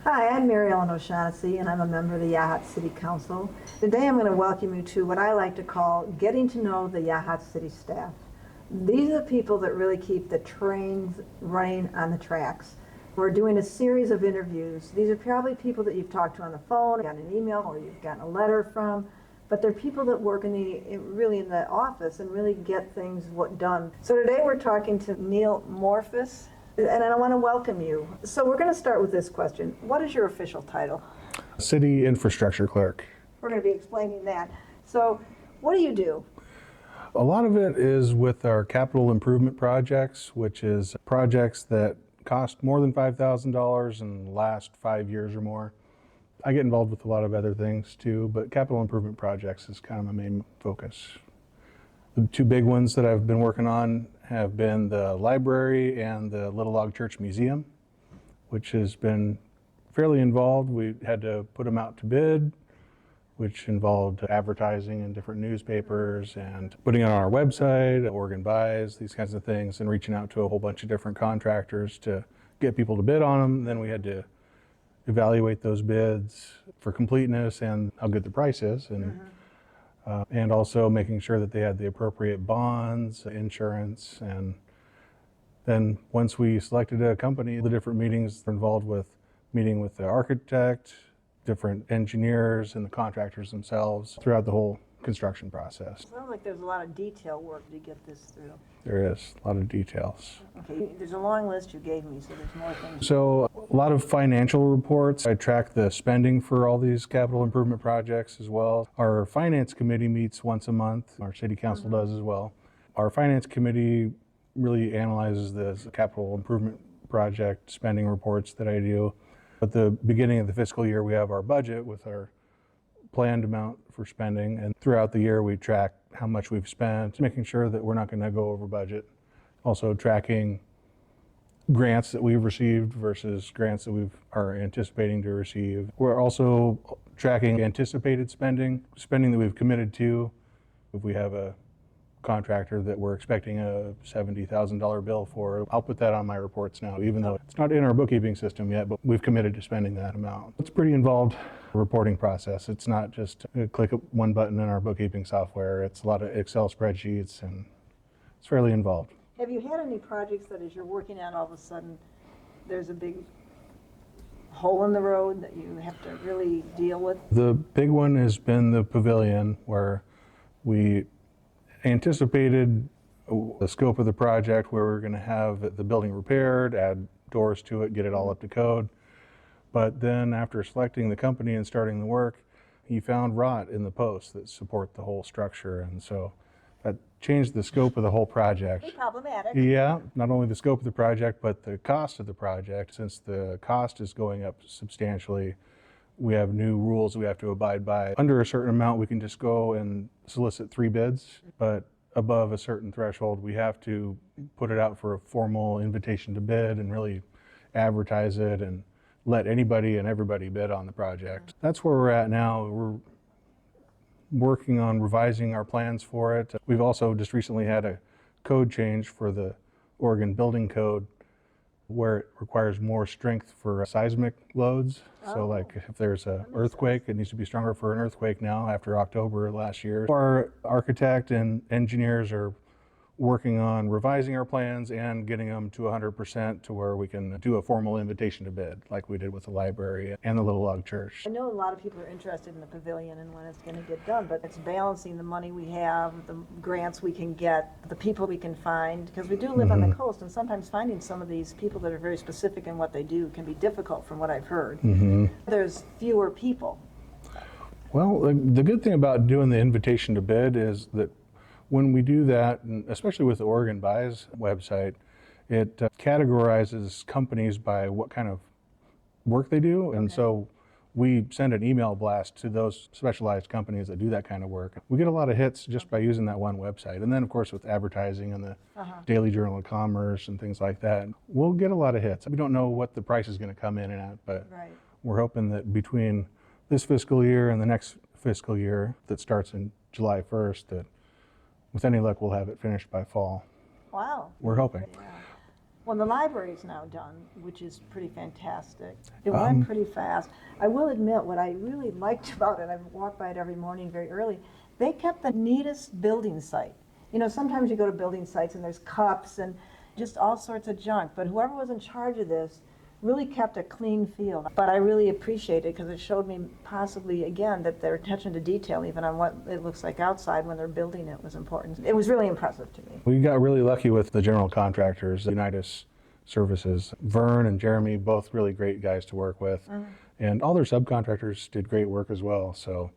Hi, I'm Mary Ellen O'Shaughnessy, and I'm a member of the Yachats City Council. Today I'm going to welcome you to what I like to call getting to know the Yachats City staff. These are the people that really keep the trains running on the tracks. We're doing a series of interviews. These are probably people that you've talked to on the phone, gotten an email, or you've gotten a letter from, but they're people that work really in the office and really get things done. So today we're talking to Neal Morphis, and I want to welcome you. So we're going to start with this question. What is your official title? City Infrastructure Clerk. We're going to be explaining that. So what do you do? A lot of it is with our capital improvement projects, which is projects that cost more than $5,000 and last 5 years or more. I get involved with a lot of other things too, but capital improvement projects is kind of my main focus. The two big ones that I've been working on have been the library and the Little Log Church Museum, which has been fairly involved. We had to put them out to bid, which involved advertising in different newspapers and putting it on our website, Oregon Buys, these kinds of things, and reaching out to a whole bunch of different contractors to get people to bid on them. Then we had to evaluate those bids for completeness and how good the price is, and also making sure that they had the appropriate bonds, insurance, and then once we selected a company, the different meetings were involved with meeting with the architect, different engineers, and the contractors themselves throughout the whole construction process. Sounds like there's a lot of detail work to get this through. There is a lot of details. Okay, there's a long list you gave me, so there's more things. So a lot of financial reports. I track the spending for all these capital improvement projects as well. Our finance committee meets once a month. Our city council does as well. Our finance committee really analyzes the capital improvement project spending reports that I do. At the beginning of the fiscal year, we have our budget with our planned amount for spending, and throughout the year we track how much we've spent, making sure that we're not going to go over budget. Also tracking grants that we've received versus grants that we are anticipating to receive. We're also tracking anticipated spending that we've committed to. If we have a contractor that we're expecting a $70,000 bill for, I'll put that on my reports now, even though it's not in our bookkeeping system yet, but we've committed to spending that amount. It's a pretty involved reporting process. It's not just click one button in our bookkeeping software. It's a lot of Excel spreadsheets, and it's fairly involved. Have you had any projects that as you're working on, all of a sudden there's a big hole in the road that you have to really deal with? The big one has been the Pavilion, where we anticipated the scope of the project where we're going to have the building repaired, add doors to it, get it all up to code. But then after selecting the company and starting the work, he found rot in the posts that support the whole structure, and so that changed the scope of the whole project. Pretty problematic. Yeah, not only the scope of the project, but the cost of the project. Since the cost is going up substantially, we have new rules we have to abide by. Under a certain amount, we can just go and solicit 3 bids, but above a certain threshold, we have to put it out for a formal invitation to bid and really advertise it and let anybody and everybody bid on the project. That's where we're at now. We're working on revising our plans for it. We've also just recently had a code change for the Oregon Building Code, where it requires more strength for seismic loads. So like if there's an earthquake, it needs to be stronger for an earthquake now after October last year. Our architect and engineers are working on revising our plans and getting them to 100% to where we can do a formal invitation to bid like we did with the library and the Little Log Church. I know a lot of people are interested in the pavilion and when it's going to get done, but it's balancing the money we have, the grants we can get, the people we can find, because we do live on the coast, and sometimes finding some of these people that are very specific in what they do can be difficult from what I've heard. There's fewer people. Well, the good thing about doing the invitation to bid is that when we do that, and especially with the Oregon Buys website, it categorizes companies by what kind of work they do. And so we send an email blast to those specialized companies that do that kind of work. We get a lot of hits just by using that one website. And then, of course, with advertising and the Daily Journal of Commerce and things like that, we'll get a lot of hits. We don't know what the price is going to come in and at, but we're hoping that between this fiscal year and the next fiscal year that starts in July 1st, that with any luck, we'll have it finished by fall. Wow. We're hoping. Yeah. Well, the library's now done, which is pretty fantastic. It went pretty fast. I will admit, what I really liked about it, I walk by it every morning very early, they kept the neatest building site. You know, sometimes you go to building sites and there's cups and just all sorts of junk, but whoever was in charge of this really kept a clean feel. But I really appreciate it because it showed me possibly, again, that their attention to detail, even on what it looks like outside when they're building it, was important. It was really impressive to me. We got really lucky with the general contractors, Unitas Services. Vern and Jeremy, both really great guys to work with. And all their subcontractors did great work as well. So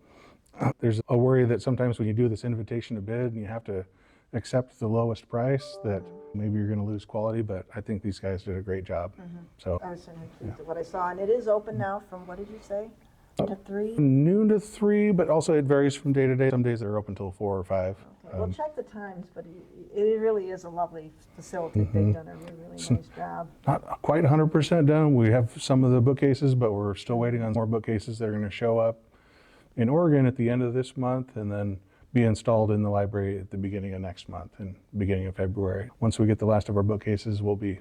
there's a worry that sometimes when you do this invitation to bid and you have to accept the lowest price, that maybe you're going to lose quality, but I think these guys did a great job. So I was certainly pleased with what I saw, and it is open now from, what did you say, to 3? noon to 3, but also it varies from day to day. Some days they're open till 4 or 5. Okay. Well, check the times, but it really is a lovely facility. They've done a really, really nice job. Not quite 100% done. We have some of the bookcases, but we're still waiting on more bookcases that are going to show up in Oregon at the end of this month and then be installed in the library at the beginning of next month and beginning of February. Once we get the last of our bookcases, we'll be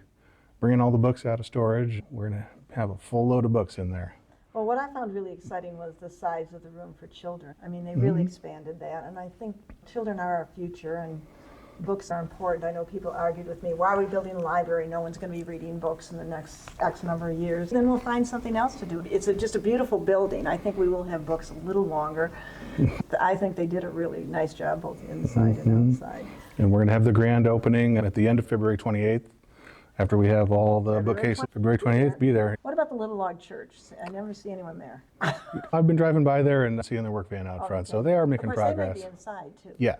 bringing all the books out of storage. We're going to have a full load of books in there. Well, what I found really exciting was the size of the room for children. I mean, they really expanded that, and I think children are our future, and books are important. I know people argued with me, why are we building a library? No one's going to be reading books in the next X number of years. Then we'll find something else to do. It's just a beautiful building. I think we will have books a little longer. I think they did a really nice job both inside and outside. And we're going to have the grand opening at the end of February 28th. After we have all the bookcases, February 28th, be there. What about the Little Log Church? I never see anyone there. I've been driving by there and seeing the work van out front, so they are making progress. Of course, they may be inside, too. Yeah,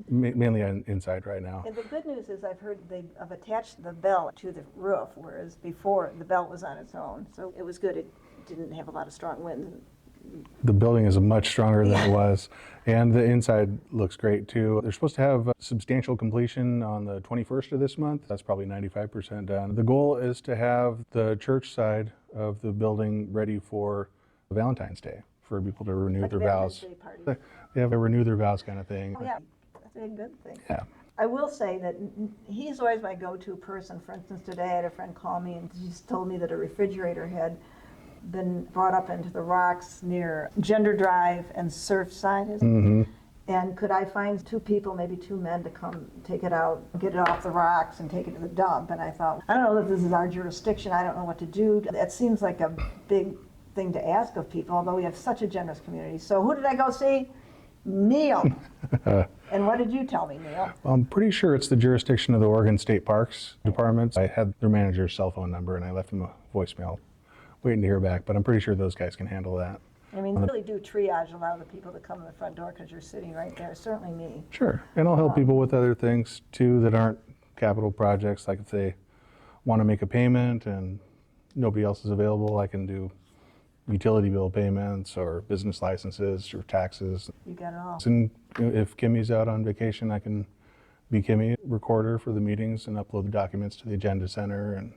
mainly inside right now. And the good news is I've heard they have attached the bell to the roof, whereas before the bell was on its own. So it was good. It didn't have a lot of strong wind. The building is much stronger than it was, and the inside looks great too. They're supposed to have substantial completion on the 21st of this month. That's probably 95% done. The goal is to have the church side of the building ready for Valentine's Day, for people to renew Like their a Valentine's vows. Day party. They have a renew their vows kind of thing. Oh, yeah, that's a good thing. Yeah. I will say that he's always my go-to person. For instance, today I had a friend call me and she told me that a refrigerator had been brought up into the rocks near Gender Drive and Surfside. And could I find 2 people, maybe 2 men, to come take it out, get it off the rocks and take it to the dump? And I thought, I don't know that this is our jurisdiction. I don't know what to do. It seems like a big thing to ask of people, although we have such a generous community. So who did I go see? Neal. And what did you tell me, Neal? I'm pretty sure it's the jurisdiction of the Oregon State Parks Department. I had their manager's cell phone number and I left him a voicemail waiting to hear back, but I'm pretty sure those guys can handle that. I mean, they really do triage a lot of the people that come in the front door because you're sitting right there, certainly me. Sure, and I'll help people with other things too that aren't capital projects, like if they want to make a payment and nobody else is available, I can do utility bill payments or business licenses or taxes. You got it all. And if Kimmy's out on vacation, I can be Kimmy, recorder for the meetings and upload the documents to the agenda center and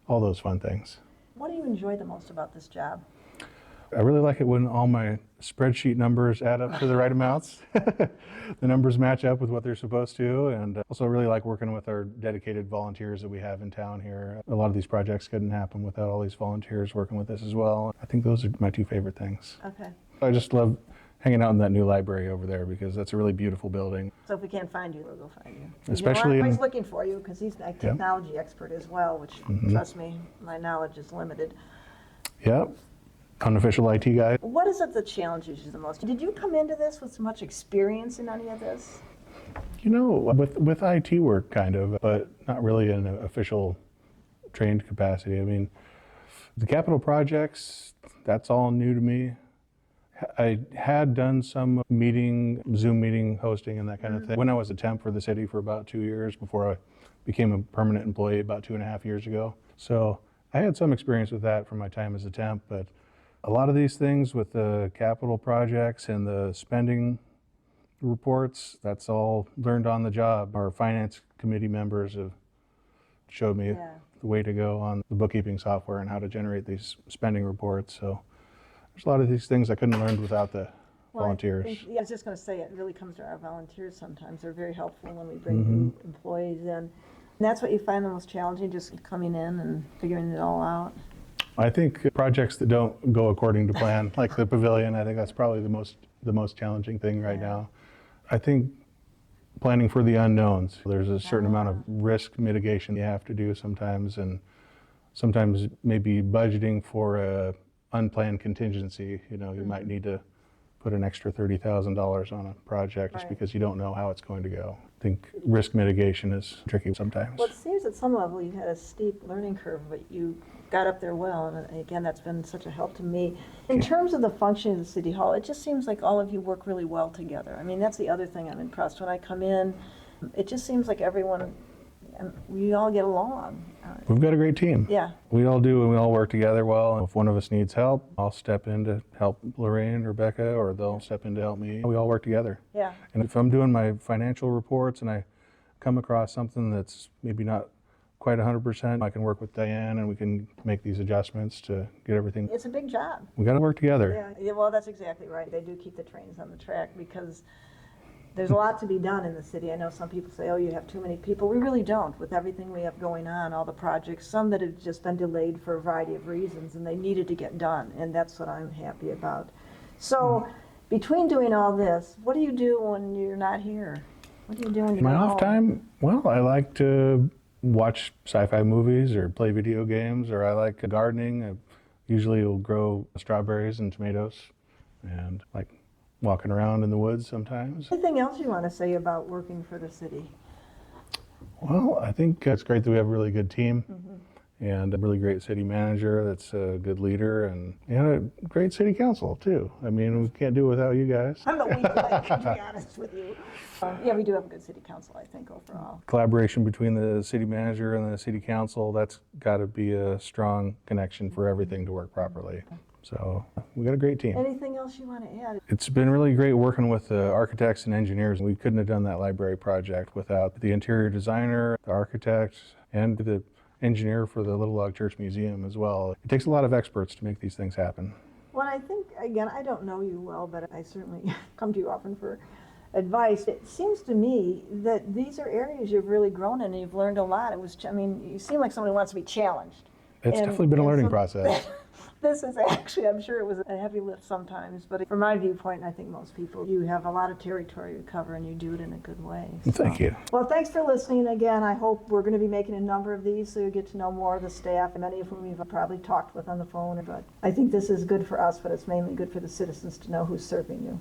all those fun things. What do you enjoy the most about this job? I really like it when all my spreadsheet numbers add up to the right amounts. The numbers match up with what they're supposed to, and also really like working with our dedicated volunteers that we have in town here. A lot of these projects couldn't happen without all these volunteers working with us as well. I think those are my 2 favorite things. Okay. I just love hanging out in that new library over there because that's a really beautiful building. So if we can't find you, we'll go find you. Especially I'm always in- looking for you because he's a technology expert as well, which, trust me, my knowledge is limited. Yep, unofficial IT guy. What is it that challenges you the most? Did you come into this with so much experience in any of this? You know, with IT work kind of, but not really in an official trained capacity. I mean, the capital projects, that's all new to me. I had done some Zoom meeting hosting and that kind of thing when I was a temp for the city for about 2 years before I became a permanent employee about 2.5 years ago. So I had some experience with that from my time as a temp, but a lot of these things with the capital projects and the spending reports, that's all learned on the job. Our finance committee members have showed me the way to go on the bookkeeping software and how to generate these spending reports. So there's a lot of these things I couldn't have learned without the volunteers. I was just going to say, it really comes to our volunteers sometimes. They're very helpful when we bring new employees in. And that's what you find the most challenging, just coming in and figuring it all out? I think projects that don't go according to plan, like the Pavilion, I think that's probably the most challenging thing right now. I think planning for the unknowns. There's a certain amount of risk mitigation you have to do sometimes, and sometimes maybe budgeting for a unplanned contingency. You know, you might need to put an extra $30,000 on a project just because you don't know how it's going to go. I think risk mitigation is tricky sometimes. Well, it seems at some level you had a steep learning curve, but you got up there well, and again, that's been such a help to me. In terms of the function of the City Hall, it just seems like all of you work really well together. I mean, that's the other thing I'm impressed. When I come in, it just seems like everyone, we all get along. We've got a great team. Yeah. We all do, and we all work together well. If one of us needs help, I'll step in to help Lorraine or Rebecca, or they'll step in to help me. We all work together. Yeah. And if I'm doing my financial reports and I come across something that's maybe not quite 100%, I can work with Diane and we can make these adjustments to get everything. It's a big job. We got to work together. Yeah, well, that's exactly right. They do keep the trains on the track because there's a lot to be done in the city. I know some people say, oh, you have too many people. We really don't, with everything we have going on, all the projects, some that have just been delayed for a variety of reasons, and they needed to get done, and that's what I'm happy about. So, between doing all this, what do you do when you're not here? What do you do when you're My not off home? time, well, I like to watch sci-fi movies or play video games, or I like gardening. I usually will grow strawberries and tomatoes, and like walking around in the woods sometimes. Anything else you want to say about working for the city? Well, I think it's great that we have a really good team and a really great city manager that's a good leader, and a great city council too. I mean, we can't do it without you guys. I'm the weak link, to be honest with you. Yeah, we do have a good city council, I think, overall. Collaboration between the city manager and the city council, that's got to be a strong connection for everything to work properly. So we got a great team. Anything else you want to add? It's been really great working with the architects and engineers. We couldn't have done that library project without the interior designer, the architect, and the engineer for the Little Log Church Museum as well. It takes a lot of experts to make these things happen. Well, I think, again, I don't know you well, but I certainly come to you often for advice. It seems to me that these are areas you've really grown in and you've learned a lot. I mean, you seem like somebody who wants to be challenged. It's definitely been a learning process. This is actually, I'm sure it was a heavy lift sometimes, but from my viewpoint, and I think most people, you have a lot of territory to cover and you do it in a good way. Thank you. Well, thanks for listening again. I hope we're going to be making a number of these so you get to know more of the staff, many of whom you've probably talked with on the phone. But I think this is good for us, but it's mainly good for the citizens to know who's serving you.